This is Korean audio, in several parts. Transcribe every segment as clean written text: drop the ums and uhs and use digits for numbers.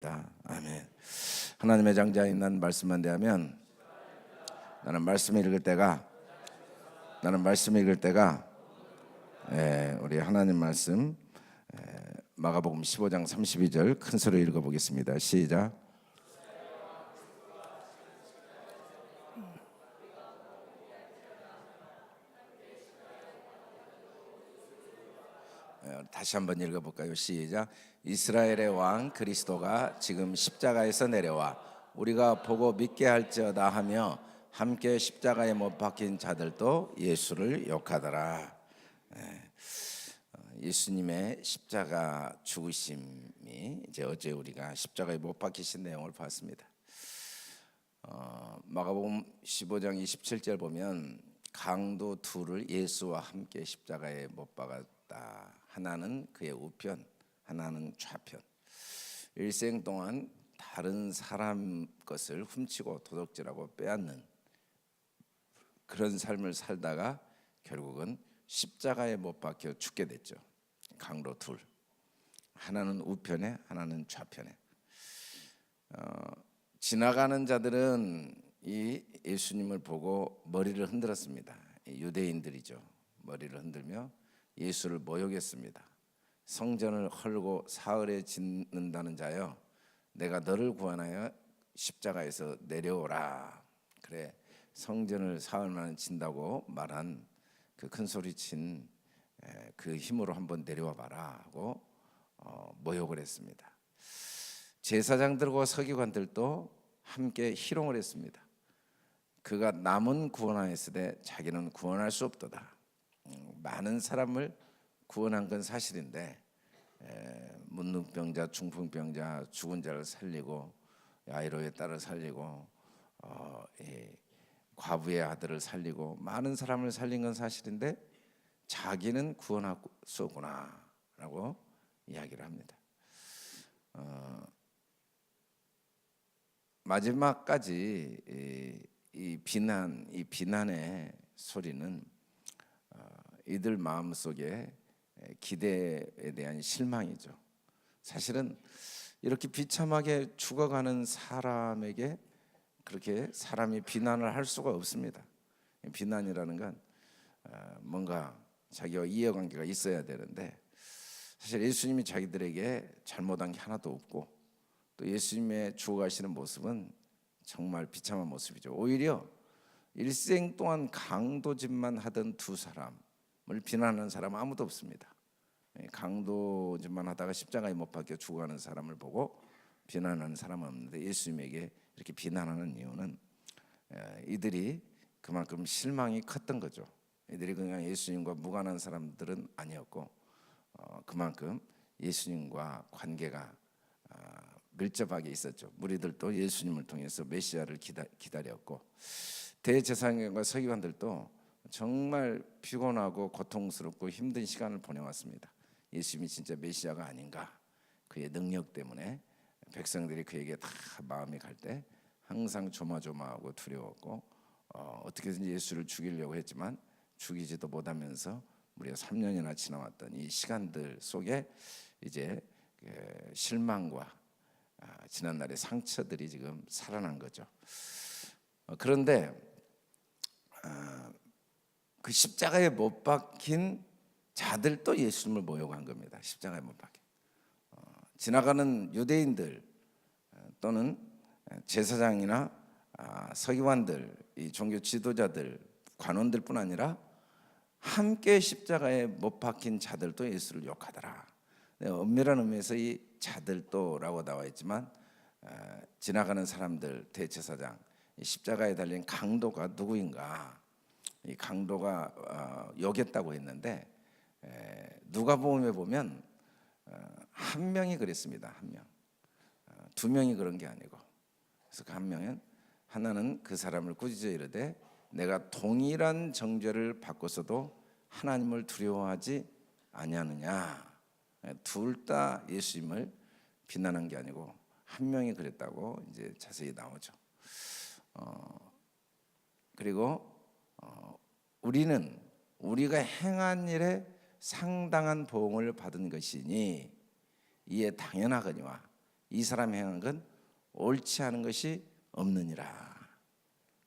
아멘. 하나님의 장자에 있는 말씀만 대하면 나는 말씀을 읽을 때가 우리 하나님 말씀 마가복음 15장 32절 큰 소리로 읽어보겠습니다. 시작. 다시 한번 읽어볼까요? 시작. 이스라엘의 왕 그리스도가 지금 십자가에서 내려와 우리가 보고 믿게 할지어다 하며 함께 십자가에 못 박힌 자들도 예수를 욕하더라. 예수님의 십자가 죽으심이 이제 어제 우리가 십자가에 못 박히신 내용을 봤습니다. 마가복음 15장 27절 보면 강도 둘을 예수와 함께 십자가에 못 박았다. 하나는 그의 우편, 하나는 좌편. 일생 동안 다른 사람 것을 훔치고 도둑질하고 빼앗는 그런 삶을 살다가 결국은 십자가에 못 박혀 죽게 됐죠. 강도 둘, 하나는 우편에, 하나는 좌편에. 지나가는 자들은 이 예수님을 보고 머리를 흔들었습니다. 유대인들이죠. 머리를 흔들며 예수를 모욕했습니다. 성전을 헐고 사흘에 짓는다는 자여, 내가 너를 구원하여 십자가에서 내려오라. 그래, 성전을 사흘 만에 짓는다고 말한 그 큰 소리친 그 힘으로 한번 내려와 봐라 하고 모욕을 했습니다. 제사장들과 서기관들도 함께 희롱을 했습니다. 그가 남은 구원하였으되 자기는 구원할 수 없도다. 많은 사람을 구원한 건 사실인데 문둥병자, 중풍병자, 죽은 자를 살리고 야이로의 딸을 살리고 과부의 아들을 살리고 많은 사람을 살린 건 사실인데 자기는 구원할 수 없구나 라고 이야기를 합니다. 마지막까지 이 비난의 소리는 이들 마음속에 기대에 대한 실망이죠. 사실은 이렇게 비참하게 죽어가는 사람에게 그렇게 사람이 비난을 할 수가 없습니다. 비난이라는 건 뭔가 자기와 이해관계가 있어야 되는데 사실 예수님이 자기들에게 잘못한 게 하나도 없고 또 예수님의 죽어가시는 모습은 정말 비참한 모습이죠. 오히려 일생 동안 강도짓만 하던 두 사람을 비난하는 사람은 아무도 없습니다. 강도짓만 하다가 십자가에 못 박혀 죽어가는 사람을 보고 비난하는 사람은 없는데 예수님에게 이렇게 비난하는 이유는 이들이 그만큼 실망이 컸던 거죠. 이들이 그냥 예수님과 무관한 사람들은 아니었고 그만큼 예수님과 관계가 밀접하게 있었죠. 무리들도 예수님을 통해서 메시아를 기다렸고 대제사장과 서기관들도 정말 피곤하고 고통스럽고 힘든 시간을 보내왔습니다. 예수님이 진짜 메시아가 아닌가, 그의 능력 때문에 백성들이 그에게 다 마음이 갈 때 항상 조마조마하고 두려웠고 어떻게든지 예수를 죽이려고 했지만 죽이지도 못하면서 무려 3년이나 지나왔던 이 시간들 속에 이제 실망과 지난날의 상처들이 지금 살아난 거죠. 그런데 그 십자가에 못 박힌 자들도 예수님을 모욕한 겁니다. 십자가에 못 박힌 지나가는 유대인들 또는 제사장이나 서기관들, 이 종교 지도자들, 관원들뿐 아니라 함께 십자가에 못 박힌 자들도 예수를 욕하더라. 엄밀한 의미에서 이 자들도라고 나와 있지만 지나가는 사람들, 대제사장, 이 십자가에 달린 강도가 누구인가? 이 강도가 욕했다고 했는데 누가복음에 보면 한 명이 그랬습니다. 한 명, 두 명이 그런 게 아니고, 그래서 그 한 명은 하나는 그 사람을 꾸짖어 이르되 내가 동일한 정죄를 받고서도 하나님을 두려워하지 아니하느냐. 둘 다 예수님을 비난한 게 아니고 한 명이 그랬다고 이제 자세히 나오죠. 그리고 우리는 우리가 행한 일에 상당한 보응을 받은 것이니 이에 당연하거니와 이 사람이 행한 건 옳지 않은 것이 없느니라.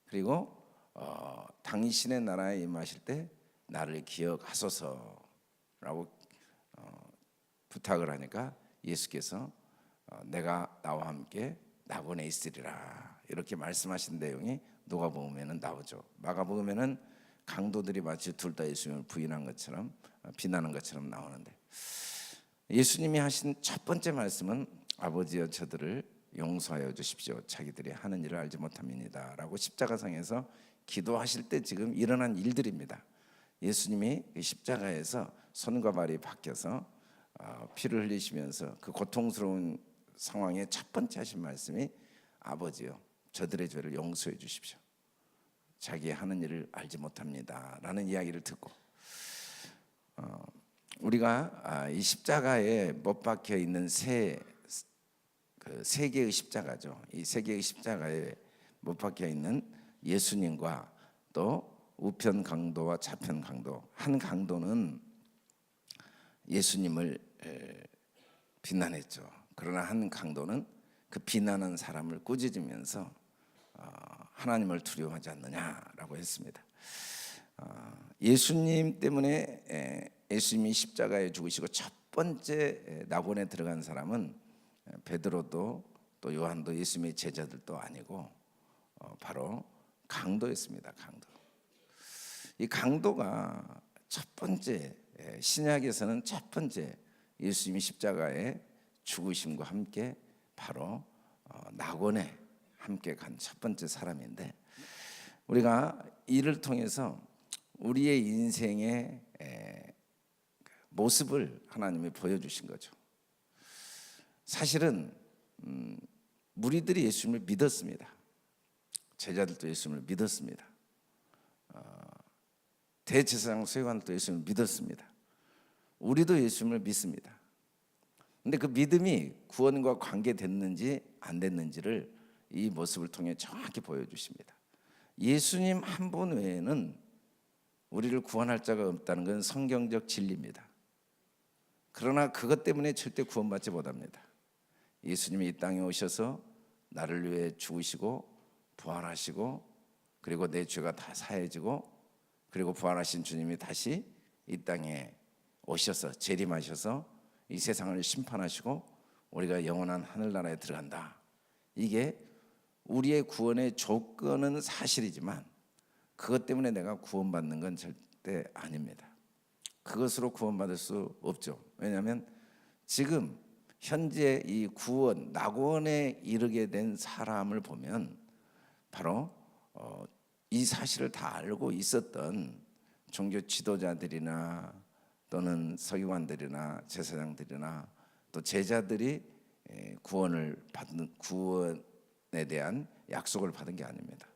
그리고 당신의 나라에 임하실 때 나를 기억하소서라고 부탁을 하니까 예수께서 내가 나와 함께 낙원에 있으리라 이렇게 말씀하신 내용이 누가복음에는 나오죠. 마가복음에는 강도들이 마치 둘 다 예수님을 부인한 것처럼 비난한 것처럼 나오는데, 예수님이 하신 첫 번째 말씀은 아버지여 저들을 용서하여 주십시오. 자기들이 하는 일을 알지 못함이니이다 라고 십자가상에서 기도하실 때 지금 일어난 일들입니다. 예수님이 십자가에서 손과 발이 바뀌어서 피를 흘리시면서 그 고통스러운 상황에 첫 번째 하신 말씀이 아버지요 저들의 죄를 용서해 주십시오. 자기 하는 일을 알지 못합니다 라는 이야기를 듣고, 우리가 이 십자가에 못 박혀 있는 세 개의 십자가죠. 이 세 개의 십자가에 못 박혀 있는 예수님과 또 우편 강도와 좌편 강도, 한 강도는 예수님을 비난했죠. 그러나 한 강도는 그 비난한 사람을 꾸짖으면서 하나님을 두려워하지 않느냐라고 했습니다. 예수님 때문에 예수님이 십자가에 죽으시고 첫 번째 낙원에 들어간 사람은 베드로도 또 요한도 예수님의 제자들도 아니고 바로 강도였습니다. 강도. 이 강도가 첫 번째, 신약에서는 첫 번째 예수님이 십자가에 죽으심과 함께 바로 낙원에 함께 간 첫 번째 사람인데, 우리가 이를 통해서 우리의 인생의 모습을 하나님이 보여주신 거죠. 사실은 무리들이 예수님을 믿었습니다. 제자들도 예수님을 믿었습니다. 대제사장 서기관들도 예수님을 믿었습니다. 우리도 예수님을 믿습니다. 근데 그 믿음이 구원과 관계됐는지 안 됐는지를 이 모습을 통해 정확히 보여주십니다. 예수님 한 분 외에는 우리를 구원할 자가 없다는 건 성경적 진리입니다. 그러나 그것 때문에 절대 구원받지 못합니다. 예수님이 이 땅에 오셔서 나를 위해 죽으시고 부활하시고, 그리고 내 죄가 다 사해지고, 그리고 부활하신 주님이 다시 이 땅에 오셔서 재림하셔서 이 세상을 심판하시고 우리가 영원한 하늘나라에 들어간다. 이게 우리의 구원의 조건은 사실이지만 그것 때문에 내가 구원받는 건 절대 아닙니다. 그것으로 구원받을 수 없죠. 왜냐하면 지금 현재 이 구원, 낙원에 이르게 된 사람을 보면 바로 이 사실을 다 알고 있었던 종교 지도자들이나 또는 서기관들이나 제사장들이나 또 제자들이 구원에 대한 약속을 받은 게 아닙니다.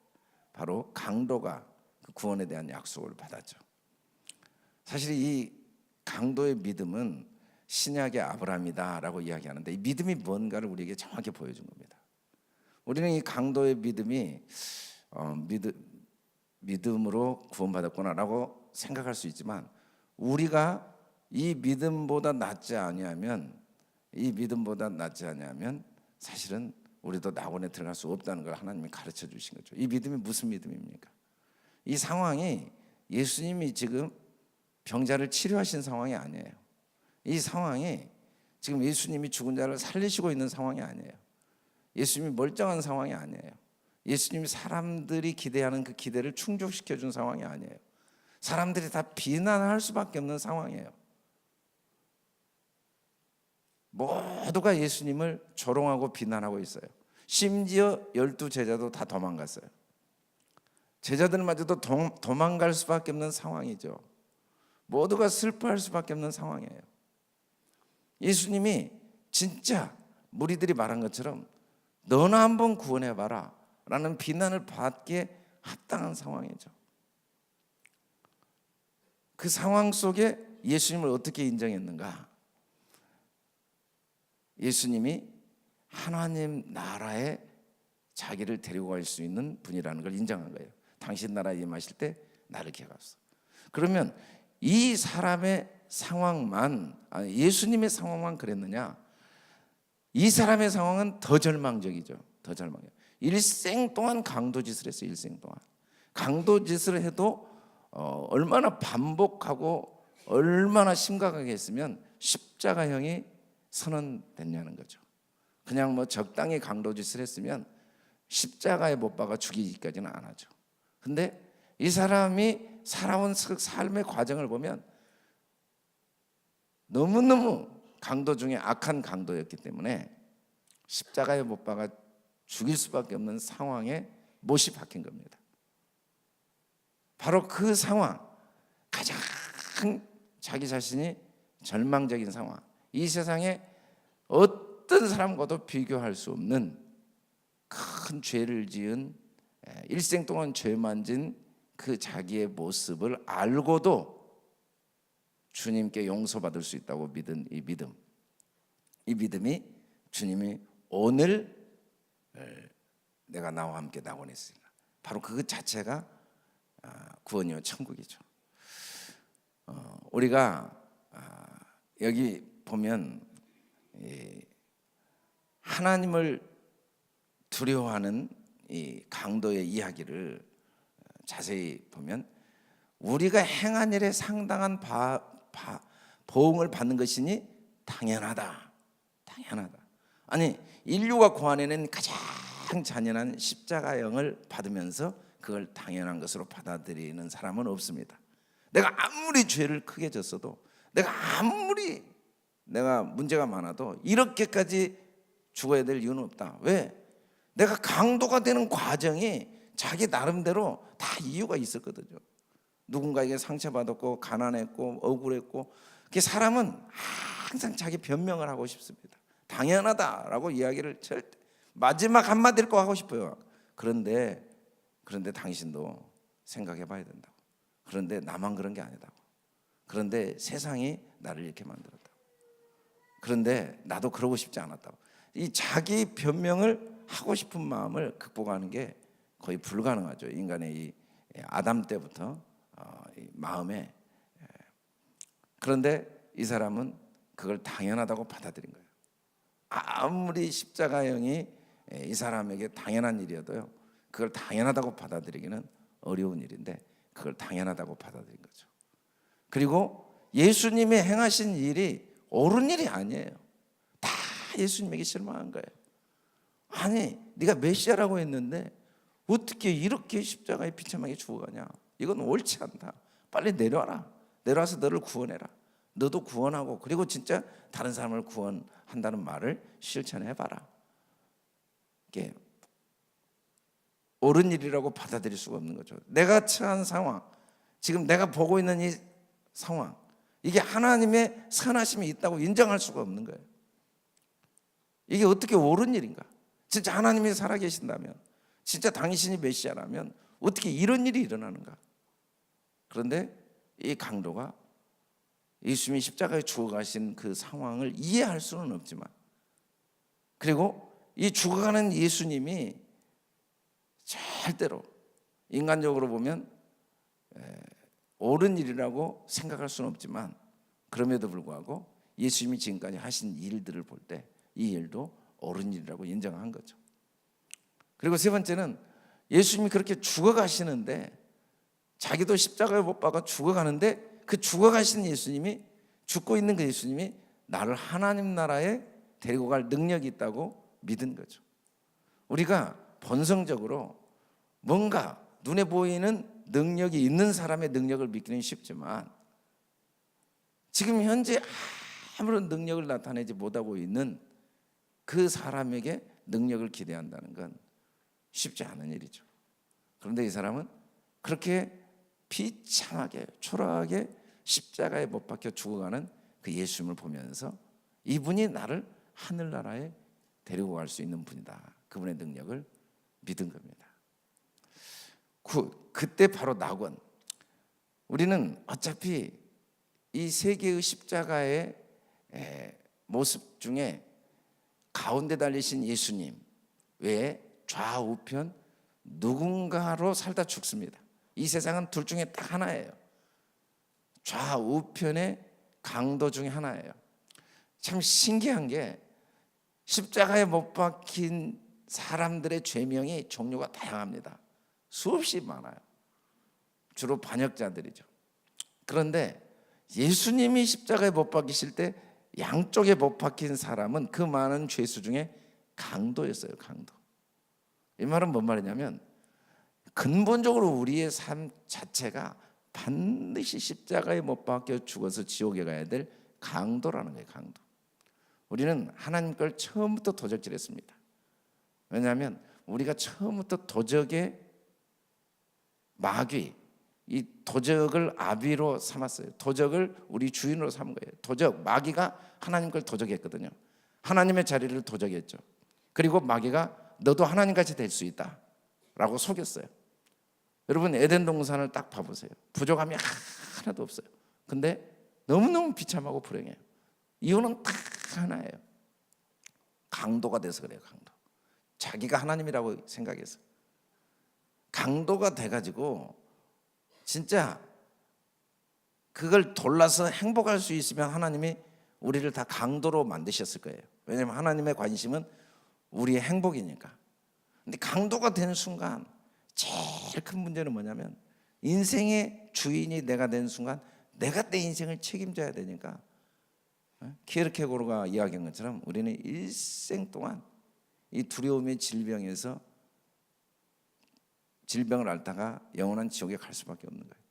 바로 강도가 그 구원에 대한 약속을 받았죠. 사실 이 강도의 믿음은 신약의 아브라함이다라고 이야기하는데, 이 믿음이 뭔가를 우리에게 정확히 보여준 겁니다. 우리는 이 강도의 믿음이 믿음으로 구원받았구나라고 생각할 수 있지만, 우리가 이 믿음보다 낫지 아니하면 사실은 우리도 낙원에 들어갈 수 없다는 걸 하나님이 가르쳐 주신 거죠. 이 믿음이 무슨 믿음입니까? 이 상황이 예수님이 지금 병자를 치료하신 상황이 아니에요. 이 상황이 지금 예수님이 죽은 자를 살리시고 있는 상황이 아니에요. 예수님이 멀쩡한 상황이 아니에요. 예수님이 사람들이 기대하는 그 기대를 충족시켜 준 상황이 아니에요. 사람들이 다 비난할 수밖에 없는 상황이에요. 모두가 예수님을 조롱하고 비난하고 있어요. 심지어 12 제자도 다 도망갔어요. 제자들마저도 도망갈 수밖에 없는 상황이죠. 모두가 슬퍼할 수밖에 없는 상황이에요. 예수님이 진짜 무리들이 말한 것처럼 너나 한번 구원해봐라 라는 비난을 받기에 합당한 상황이죠. 그 상황 속에 예수님을 어떻게 인정했는가? 예수님이 하나님 나라에 자기를 데리고 갈 수 있는 분이라는 걸 인정한 거예요. 당신 나라에 임하실 때 나를 기억하소서. 그러면 이 사람의 상황만, 예수님의 상황만 그랬느냐? 이 사람의 상황은 더 절망적이죠. 더 절망적. 일생 동안 강도짓을 했어요. 일생 동안 강도짓을 해도 얼마나 반복하고 얼마나 심각하게 했으면 십자가형이 선언됐냐는 거죠. 그냥 뭐 적당히 강도짓을 했으면 십자가에 못 박아 죽이기까지는 안 하죠. 근데 이 사람이 살아온 삶의 과정을 보면 너무너무 강도 중에 악한 강도였기 때문에 십자가에 못 박아 죽일 수밖에 없는 상황에 못이 박힌 겁니다. 바로 그 상황, 가장 자기 자신이 절망적인 상황, 이 세상에 어떤 사람과도 비교할 수 없는 큰 죄를 지은, 일생 동안 죄만 진 그 자기의 모습을 알고도 주님께 용서받을 수 있다고 믿은 이 믿음이 주님이 오늘 내가 나와 함께 낙원했으리라, 바로 그 자체가 구원이요 천국이죠. 우리가 여기 보면 하나님을 두려워하는 이 강도의 이야기를 자세히 보면 우리가 행한 일에 상당한 보응을 받는 것이니 당연하다. 아니, 인류가 고안해낸 가장 잔인한 십자가형을 받으면서 그걸 당연한 것으로 받아들이는 사람은 없습니다. 내가 아무리 죄를 크게 졌어도, 내가 아무리 내가 문제가 많아도 이렇게까지 죽어야 될 이유는 없다. 왜? 내가 강도가 되는 과정이 자기 나름대로 다 이유가 있었거든요. 누군가에게 상처받았고 가난했고 억울했고, 사람은 항상 자기 변명을 하고 싶습니다. 당연하다라고 이야기를 절대 마지막 한마디를 꼭 하고 싶어요. 그런데 당신도 생각해 봐야 된다고. 그런데 나만 그런 게 아니다고. 그런데 세상이 나를 이렇게 만들었다고. 그런데 나도 그러고 싶지 않았다고. 이 자기 변명을 하고 싶은 마음을 극복하는 게 거의 불가능하죠. 인간의 이 아담 때부터 이 마음에. 그런데 이 사람은 그걸 당연하다고 받아들인 거예요. 아무리 십자가형이 이 사람에게 당연한 일이어도요, 그걸 당연하다고 받아들이기는 어려운 일인데 그걸 당연하다고 받아들인 거죠. 그리고 예수님이 행하신 일이 옳은 일이 아니에요. 다 예수님에게 실망한 거예요. 아니, 네가 메시아라고 했는데 어떻게 이렇게 십자가에 비참하게 죽어가냐? 이건 옳지 않다. 빨리 내려와라. 내려와서 너를 구원해라. 너도 구원하고, 그리고 진짜 다른 사람을 구원한다는 말을 실천해봐라. 이게 옳은 일이라고 받아들일 수가 없는 거죠. 내가 처한 상황, 지금 내가 보고 있는 이 상황, 이게 하나님의 선하심이 있다고 인정할 수가 없는 거예요. 이게 어떻게 옳은 일인가? 진짜 하나님이 살아계신다면, 진짜 당신이 메시아라면 어떻게 이런 일이 일어나는가? 그런데 이 강도가 예수님이 십자가에 죽어가신 그 상황을 이해할 수는 없지만, 그리고 이 죽어가는 예수님이 절대로 인간적으로 보면 옳은 일이라고 생각할 수는 없지만, 그럼에도 불구하고 예수님이 지금까지 하신 일들을 볼 때 이 일도 옳은 일이라고 인정한 거죠. 그리고 세 번째는 예수님이 그렇게 죽어가시는데, 자기도 십자가에 못 박아 죽어가는데, 그 죽어가신 예수님이, 죽고 있는 그 예수님이 나를 하나님 나라에 데리고 갈 능력이 있다고 믿은 거죠. 우리가 본성적으로 뭔가 눈에 보이는 능력이 있는 사람의 능력을 믿기는 쉽지만, 지금 현재 아무런 능력을 나타내지 못하고 있는 그 사람에게 능력을 기대한다는 건 쉽지 않은 일이죠. 그런데 이 사람은 그렇게 비참하게 초라하게 십자가에 못 박혀 죽어가는 그 예수님을 보면서 이분이 나를 하늘나라에 데리고 갈 수 있는 분이다, 그분의 능력을 믿은 겁니다. 그때 바로 낙원. 우리는 어차피 이 세 개의 십자가의 모습 중에 가운데 달리신 예수님 외에 좌우편 누군가로 살다 죽습니다. 이 세상은 둘 중에 딱 하나예요. 좌우편의 강도 중에 하나예요. 참 신기한 게, 십자가에 못 박힌 사람들의 죄명이 종류가 다양합니다. 수없이 많아요. 주로 반역자들이죠. 그런데 예수님이 십자가에 못 박히실 때 양쪽에 못 박힌 사람은 그 많은 죄수 중에 강도였어요. 강도. 이 말은 뭔 말이냐면 근본적으로 우리의 삶 자체가 반드시 십자가에 못 박혀 죽어서 지옥에 가야 될 강도라는 거예요. 강도. 우리는 하나님 걸 처음부터 도적질했습니다. 왜냐하면 우리가 처음부터 도적의 마귀, 이 도적을 아비로 삼았어요. 도적을 우리 주인으로 삼은 거예요. 도적, 마귀가 하나님 걸 도적했거든요. 하나님의 자리를 도적했죠. 그리고 마귀가 너도 하나님같이 될 수 있다 라고 속였어요. 여러분 에덴 동산을 딱 봐보세요. 부족함이 하나도 없어요. 근데 너무너무 비참하고 불행해요. 이유는 딱 하나예요. 강도가 돼서 그래요. 강도. 자기가 하나님이라고 생각해서 강도가 돼가지고 진짜 그걸 돌라서 행복할 수 있으면 하나님이 우리를 다 강도로 만드셨을 거예요. 왜냐하면 하나님의 관심은 우리의 행복이니까. 근데 강도가 되는 순간 제일 큰 문제는 뭐냐면 인생의 주인이 내가 된 순간 내가 내 인생을 책임져야 되니까 키에르케고르가 이야기한 것처럼 우리는 일생 동안 이 두려움의 질병에서 질병을 앓다가 영원한 지옥에 갈 수밖에 없는 거예요.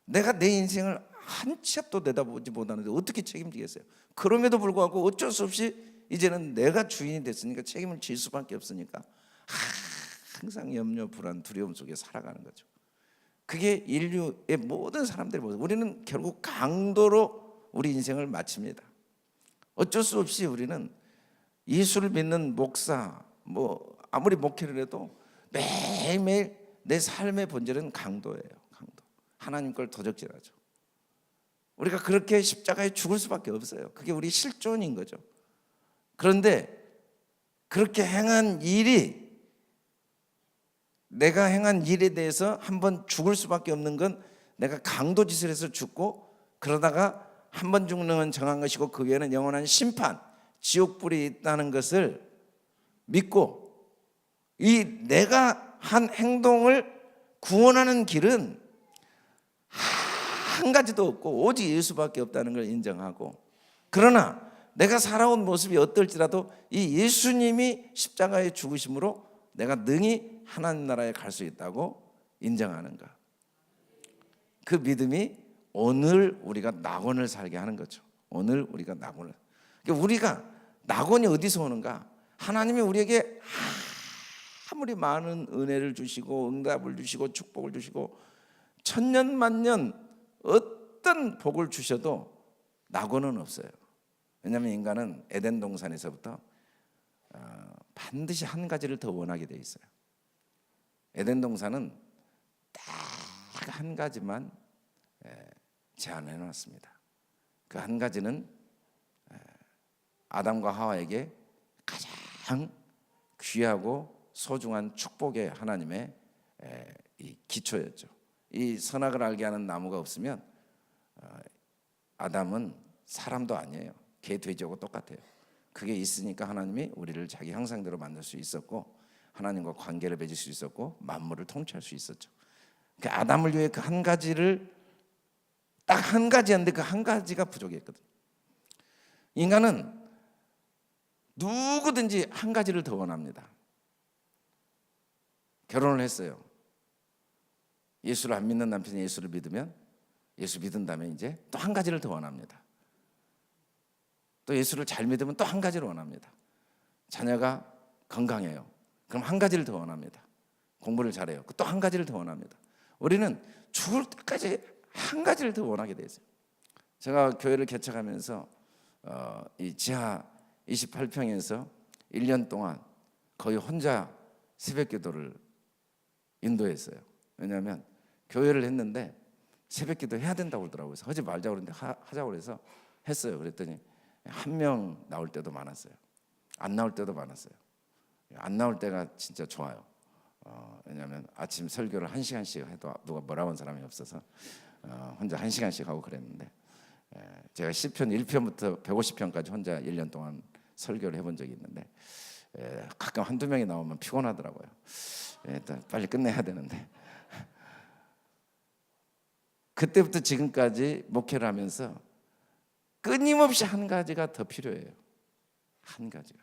내가 내 인생을 한 치 앞도 내다보지 못하는데 어떻게 책임지겠어요? 그럼에도 불구하고 어쩔 수 없이 이제는 내가 주인이 됐으니까 책임을 질 수밖에 없으니까 항상 염려, 불안, 두려움 속에 살아가는 거죠. 그게 인류의 모든 사람들이 모습. 우리는 결국 강도로 우리 인생을 마칩니다. 어쩔 수 없이 우리는 예수를 믿는 목사, 아무리 목회를 해도 매일매일 내 삶의 본질은 강도예요. 강도. 하나님 걸 도적질하죠. 우리가 그렇게 십자가에 죽을 수밖에 없어요. 그게 우리 실존인 거죠. 그런데 그렇게 행한 일이 내가 행한 일에 대해서 한번 죽을 수밖에 없는 건 내가 강도짓을 해서 죽고 그러다가 한 번 죽는 건 정한 것이고 그 위에는 영원한 심판, 지옥불이 있다는 것을 믿고 이 내가 한 행동을 구원하는 길은 한 가지도 없고 오직 예수밖에 없다는 걸 인정하고 그러나 내가 살아온 모습이 어떨지라도 이 예수님이 십자가에 죽으심으로 내가 능히 하나님 나라에 갈 수 있다고 인정하는가. 그 믿음이 오늘 우리가 낙원을 살게 하는 거죠. 오늘 우리가 낙원을. 그러니까 우리가 낙원이 어디서 오는가? 하나님이 우리에게 아무리 많은 은혜를 주시고 응답을 주시고 축복을 주시고 천년만년 어떤 복을 주셔도 낙원은 없어요. 왜냐하면 인간은 에덴 동산에서부터 반드시 한 가지를 더 원하게 돼 있어요. 에덴 동산은 딱 한 가지만 제안해 놨습니다. 그 한 가지는 아담과 하와에게 가장 귀하고 소중한 축복의 하나님의 이 기초였죠. 이 선악을 알게 하는 나무가 없으면 아담은 사람도 아니에요. 개, 돼지하고 똑같아요. 그게 있으니까 하나님이 우리를 자기 형상대로 만들 수 있었고 하나님과 관계를 맺을 수 있었고 만물을 통치할 수 있었죠. 그 아담을 위해 그 한 가지를 딱 한 가지였는데 그 한 가지가 부족했거든. 인간은 누구든지 한 가지를 더 원합니다. 결혼을 했어요. 예수를 안 믿는 남편이 예수를 믿으면 예수 믿은 다음에 이제 또 한 가지를 더 원합니다. 또 예수를 잘 믿으면 또 한 가지를 원합니다. 자녀가 건강해요. 그럼 한 가지를 더 원합니다. 공부를 잘해요. 또 한 가지를 더 원합니다. 우리는 죽을 때까지 한 가지를 더 원하게 되어요. 제가 교회를 개척하면서 이 지하 28평에서 1년 동안 거의 혼자 새벽기도를 인도했어요. 왜냐하면 교회를 했는데 새벽기도 해야 된다고 그러더라고요. 그래서 하지 말자고 그랬는데 하자고 그래서 했어요. 그랬더니 한 명 나올 때도 많았어요. 안 나올 때도 많았어요. 안 나올 때가 진짜 좋아요. 왜냐하면 아침 설교를 1시간씩 해도 누가 뭐라고 한 사람이 없어서 혼자 1시간씩 하고 그랬는데 제가 시편 1편부터 150편까지 혼자 1년 동안 설교를 해본 적이 있는데 가끔 한두 명이 나오면 피곤하더라고요. 일단 빨리 끝내야 되는데 그때부터 지금까지 목회를 하면서 끊임없이 한 가지가 더 필요해요. 한 가지가.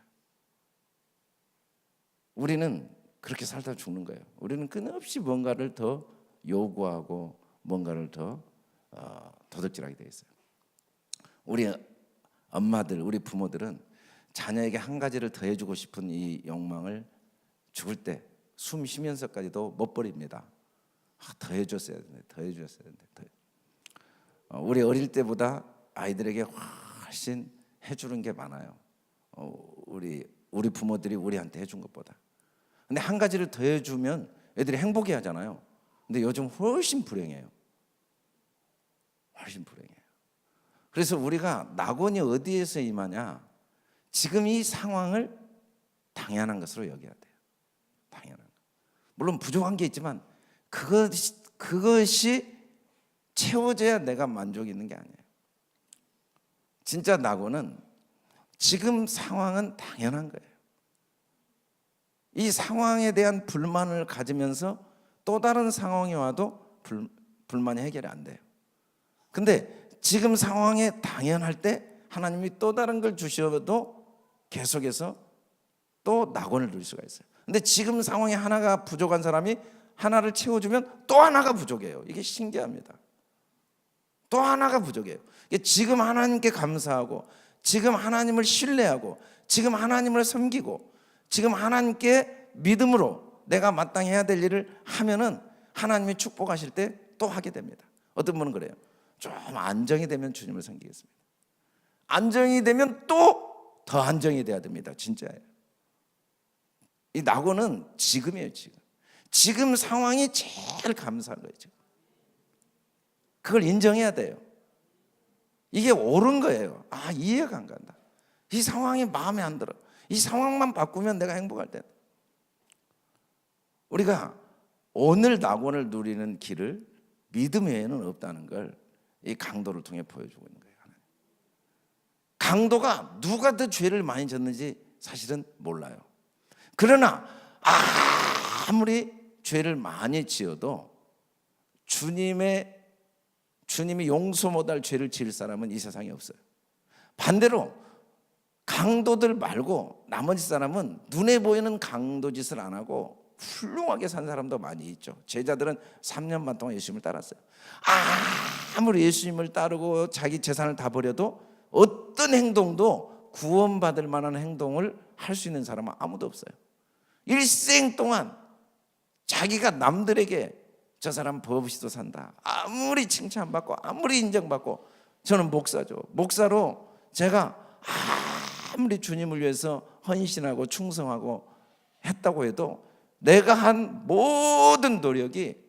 우리는 그렇게 살다 죽는 거예요. 우리는 끊임없이 뭔가를 더 요구하고 뭔가를 더 도둑질하게 돼 있어요. 우리 엄마들, 우리 부모들은 자녀에게 한 가지를 더 해주고 싶은 이 욕망을 죽을 때 숨 쉬면서까지도 못 버립니다. 더 해줬어야 되는데, 더 해줬어야 되는데. 우리 어릴 때보다 아이들에게 훨씬 해주는 게 많아요. 우리 부모들이 우리한테 해준 것보다. 근데 한 가지를 더 해주면 애들이 행복해 하잖아요. 근데 요즘 훨씬 불행해요. 훨씬 불행해요. 그래서 우리가 낙원이 어디에서 임하냐? 지금 이 상황을 당연한 것으로 여겨야 돼요. 당연한 것. 물론 부족한 게 있지만 그것이 채워져야 내가 만족이 있는 게 아니에요. 진짜 낙원은 지금 상황은 당연한 거예요. 이 상황에 대한 불만을 가지면서 또 다른 상황이 와도 불만이 해결이 안 돼요. 근데 지금 상황에 당연할 때 하나님이 또 다른 걸 주셔도 계속해서 또 낙원을 누릴 수가 있어요. 근데 지금 상황에 하나가 부족한 사람이 하나를 채워주면 또 하나가 부족해요. 이게 신기합니다. 또 하나가 부족해요. 지금 하나님께 감사하고 지금 하나님을 신뢰하고 지금 하나님을 섬기고 지금 하나님께 믿음으로 내가 마땅히 해야 될 일을 하면은 하나님이 축복하실 때 또 하게 됩니다. 어떤 분은 그래요. 좀 안정이 되면 주님을 섬기겠습니다. 안정이 되면 또 더 안정이 돼야 됩니다. 진짜예요. 이 낙원은 지금이에요. 지금 상황이 제일 감사한 거예요. 지금. 그걸 인정해야 돼요. 이게 옳은 거예요. 이해가 안 간다. 이 상황이 마음에 안 들어. 이 상황만 바꾸면 내가 행복할 텐데. 우리가 오늘 낙원을 누리는 길을 믿음 외에는 없다는 걸 이 강도를 통해 보여주고 있는 거예요. 강도가 누가 더 죄를 많이 졌는지 사실은 몰라요. 그러나 아무리 죄를 많이 지어도 주님이 용서 못할 죄를 지을 사람은 이 세상에 없어요. 반대로 강도들 말고 나머지 사람은 눈에 보이는 강도 짓을 안 하고 훌륭하게 산 사람도 많이 있죠. 제자들은 3년 반 동안 예수님을 따랐어요. 아무리 예수님을 따르고 자기 재산을 다 버려도 어떤 행동도 구원받을 만한 행동을 할 수 있는 사람은 아무도 없어요. 일생 동안 자기가 남들에게 저 사람 법 없이도 산다, 아무리 칭찬받고 아무리 인정받고, 저는 목사죠. 목사로 제가 아무리 주님을 위해서 헌신하고 충성하고 했다고 해도 내가 한 모든 노력이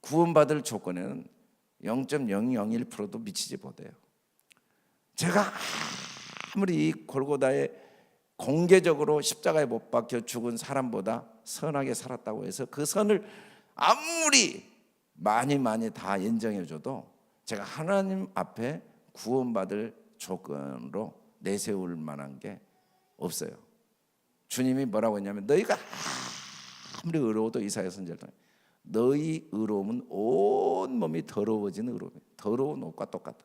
구원받을 조건에는 0.001%도 미치지 못해요. 제가 아무리 이 골고다에 공개적으로 십자가에 못 박혀 죽은 사람보다 선하게 살았다고 해서 그 선을 아무리 많이 다 인정해줘도 제가 하나님 앞에 구원받을 조건으로 내세울 만한 게 없어요. 주님이 뭐라고 했냐면, 너희가 아무리 의로워도, 이사야 선지자를 통해 너희 의로움은 온 몸이 더러워지는 의로움이에요. 더러운 옷과 똑같다.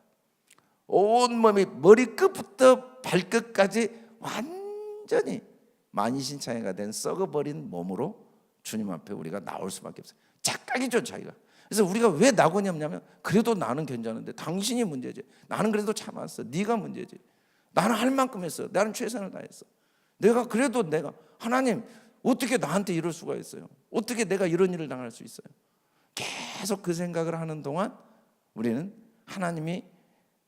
온 몸이 머리끝부터 발끝까지 완전히 만신창이가 된 썩어버린 몸으로 주님 앞에 우리가 나올 수밖에 없어요. 착각이죠, 자기가. 그래서 우리가 왜 낙원이 없냐면, 그래도 나는 괜찮은데 당신이 문제지. 나는 그래도 참았어. 네가 문제지. 나는 할 만큼 했어. 나는 최선을 다했어. 내가 하나님 어떻게 나한테 이럴 수가 있어요? 어떻게 내가 이런 일을 당할 수 있어요? 계속 그 생각을 하는 동안 우리는 하나님이,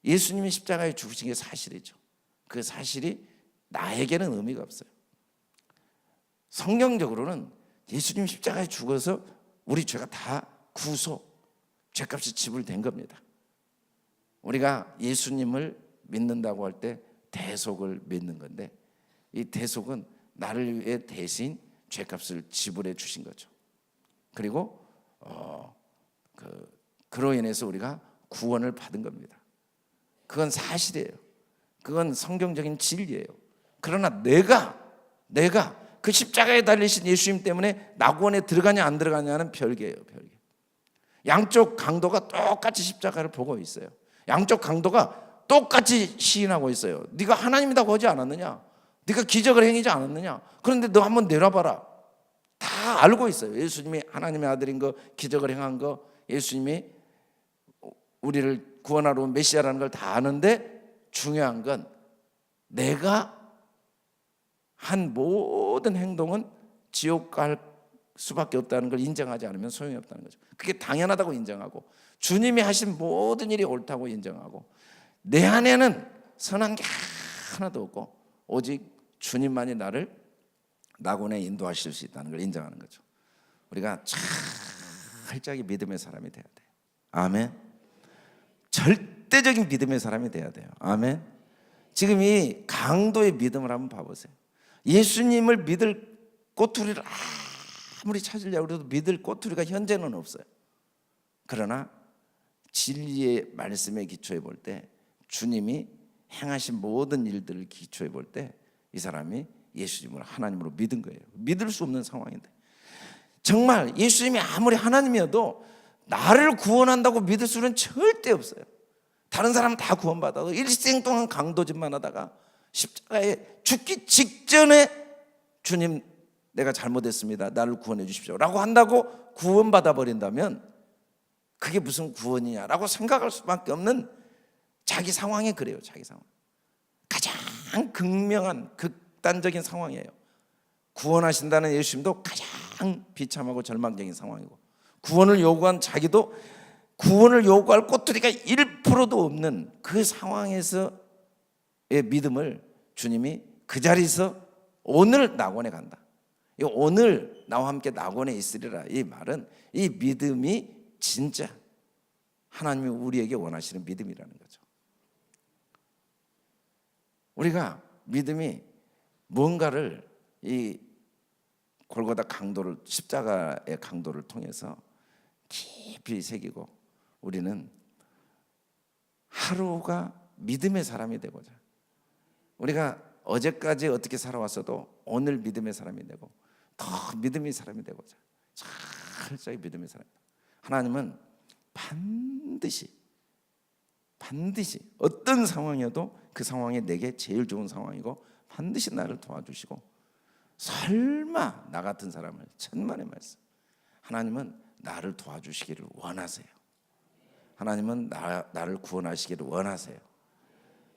예수님이 십자가에 죽으신 게 사실이죠. 그 사실이 나에게는 의미가 없어요. 성경적으로는 예수님 십자가에 죽어서 우리 죄가 다 죄값이 지불된 겁니다. 우리가 예수님을 믿는다고 할 때 대속을 믿는 건데, 이 대속은 나를 위해 대신 죄값을 지불해 주신 거죠. 그리고 그로 인해서 우리가 구원을 받은 겁니다. 그건 사실이에요. 그건 성경적인 진리예요. 그러나 내가 그 십자가에 달리신 예수님 때문에 낙원에 들어가냐 안 들어가냐는 별개예요. 별개. 양쪽 강도가 똑같이 십자가를 보고 있어요. 양쪽 강도가 똑같이 시인하고 있어요. 네가 하나님이라고 하지 않았느냐? 네가 기적을 행하지 않았느냐? 그런데 너 한번 내려봐라. 다 알고 있어요. 예수님이 하나님의 아들인 거, 기적을 행한 거, 예수님이 우리를 구원하러 온 메시아라는 걸 다 아는데, 중요한 건 내가 한 모든 행동은 지옥 갈 수밖에 없다는 걸 인정하지 않으면 소용이 없다는 거죠. 그게 당연하다고 인정하고, 주님이 하신 모든 일이 옳다고 인정하고, 내 안에는 선한 게 하나도 없고 오직 주님만이 나를 낙원에 인도하실 수 있다는 걸 인정하는 거죠. 우리가 철저하게 믿음의 사람이 돼야 돼요. 아멘. 절대적인 믿음의 사람이 돼야 돼요. 아멘. 지금 이 강도의 믿음을 한번 봐보세요. 예수님을 믿을 꼬투리를 아무리 찾으려고 해도 믿을 꼬투리가 현재는 없어요. 그러나 진리의 말씀에 기초해 볼 때, 주님이 행하신 모든 일들을 기초해 볼 때 이 사람이 예수님을 하나님으로 믿은 거예요. 믿을 수 없는 상황인데, 정말 예수님이 아무리 하나님이어도 나를 구원한다고 믿을 수는 절대 없어요. 다른 사람은 다 구원받아도 일생 동안 강도짓만 하다가 십자가에 죽기 직전에 주님 내가 잘못했습니다, 나를 구원해 주십시오 라고 한다고 구원받아 버린다면 그게 무슨 구원이냐라고 생각할 수밖에 없는 자기 상황이 그래요. 자기 상황. 가장 극명한 극단적인 상황이에요. 구원하신다는 예수님도 가장 비참하고 절망적인 상황이고, 구원을 요구한 자기도 구원을 요구할 꼬투리가 1%도 없는 그 상황에서의 믿음을 주님이 그 자리에서 오늘 낙원에 간다, 이 오늘 나와 함께 낙원에 있으리라, 이 말은 이 믿음이 진짜 하나님이 우리에게 원하시는 믿음이라는 거죠. 우리가 믿음이 뭔가를 이 골고다 강도를, 십자가의 강도를 통해서 깊이 새기고, 우리는 하루가 믿음의 사람이 되고자, 우리가 어제까지 어떻게 살아왔어도 오늘 믿음의 사람이 되고 더 믿음의 사람이 되고자 철저히 믿음의 사람. 하나님은 반드시 어떤 상황이어도 그 상황이 내게 제일 좋은 상황이고 반드시 나를 도와주시고, 설마 나 같은 사람을, 천만의 말씀, 하나님은 나를 도와주시기를 원하세요. 하나님은 나를 구원하시기를 원하세요.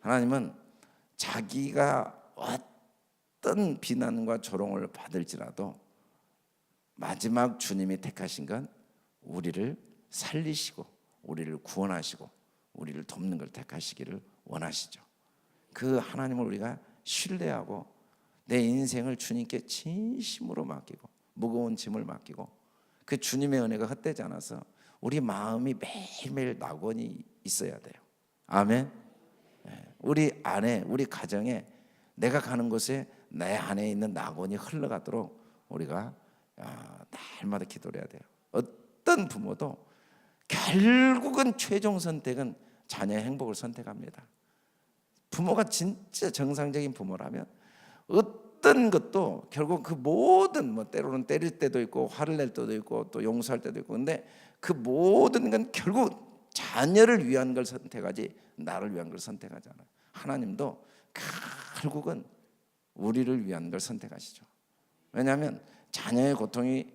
하나님은 자기가 어떤 비난과 조롱을 받을지라도 마지막 주님이 택하신 건 우리를 살리시고 우리를 구원하시고 우리를 돕는 걸 택하시기를 원하시죠. 그 하나님을 우리가 신뢰하고 내 인생을 주님께 진심으로 맡기고 무거운 짐을 맡기고, 그 주님의 은혜가 헛되지 않아서 우리 마음이 매일매일 낙원이 있어야 돼요. 아멘. 우리 안에, 우리 가정에, 내가 가는 곳에 내 안에 있는 낙원이 흘러가도록 우리가 날마다 기도를 해야 돼요. 어떤 부모도 결국은 최종 선택은 자녀의 행복을 선택합니다. 부모가 진짜 정상적인 부모라면 어떤 것도 결국 그 모든, 때로는 때릴 때도 있고 화를 낼 때도 있고 또 용서할 때도 있고, 근데 그 모든 건 결국 자녀를 위한 걸 선택하지 나를 위한 걸 선택하지 않아요. 하나님도 결국은 우리를 위한 걸 선택하시죠. 왜냐하면 자녀의 고통이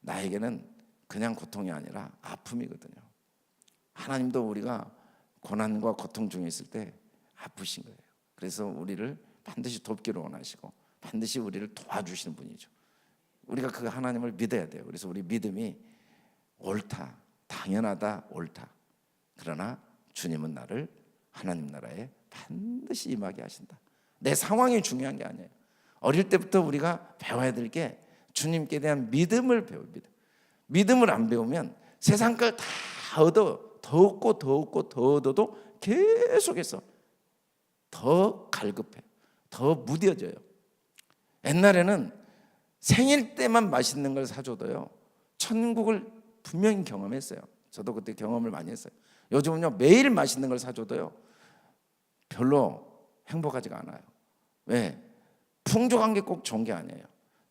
나에게는 그냥 고통이 아니라 아픔이거든요. 하나님도 우리가 고난과 고통 중에 있을 때 아프신 거예요. 그래서 우리를 반드시 돕기를 원하시고 반드시 우리를 도와주시는 분이죠. 우리가 그 하나님을 믿어야 돼요. 그래서 우리 믿음이 옳다, 당연하다, 옳다. 그러나 주님은 나를 하나님 나라에 반드시 임하게 하신다. 내 상황이 중요한 게 아니에요. 어릴 때부터 우리가 배워야 될 게 주님께 대한 믿음을 배웁니다. 믿음을 안 배우면 세상 걸 다 얻어, 더 얻고 더 얻고 더 얻어도 계속해서 더 갈급해요. 더 무뎌져요. 옛날에는 생일 때만 맛있는 걸 사줘도요, 천국을 분명히 경험했어요. 저도 그때 경험을 많이 했어요. 요즘은요, 매일 맛있는 걸 사줘도요, 별로 행복하지가 않아요. 왜? 풍족한 게 꼭 좋은 게 아니에요.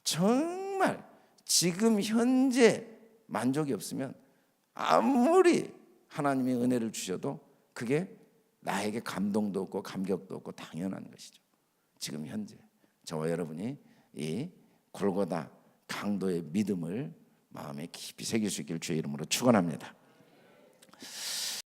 정말 지금 현재 만족이 없으면 아무리 하나님의 은혜를 주셔도 그게 나에게 감동도 없고 감격도 없고 당연한 것이죠. 지금 현재 저와 여러분이 이 골고다 강도의 믿음을 마음에 깊이 새길 수 있기를 주의 이름으로 축원합니다.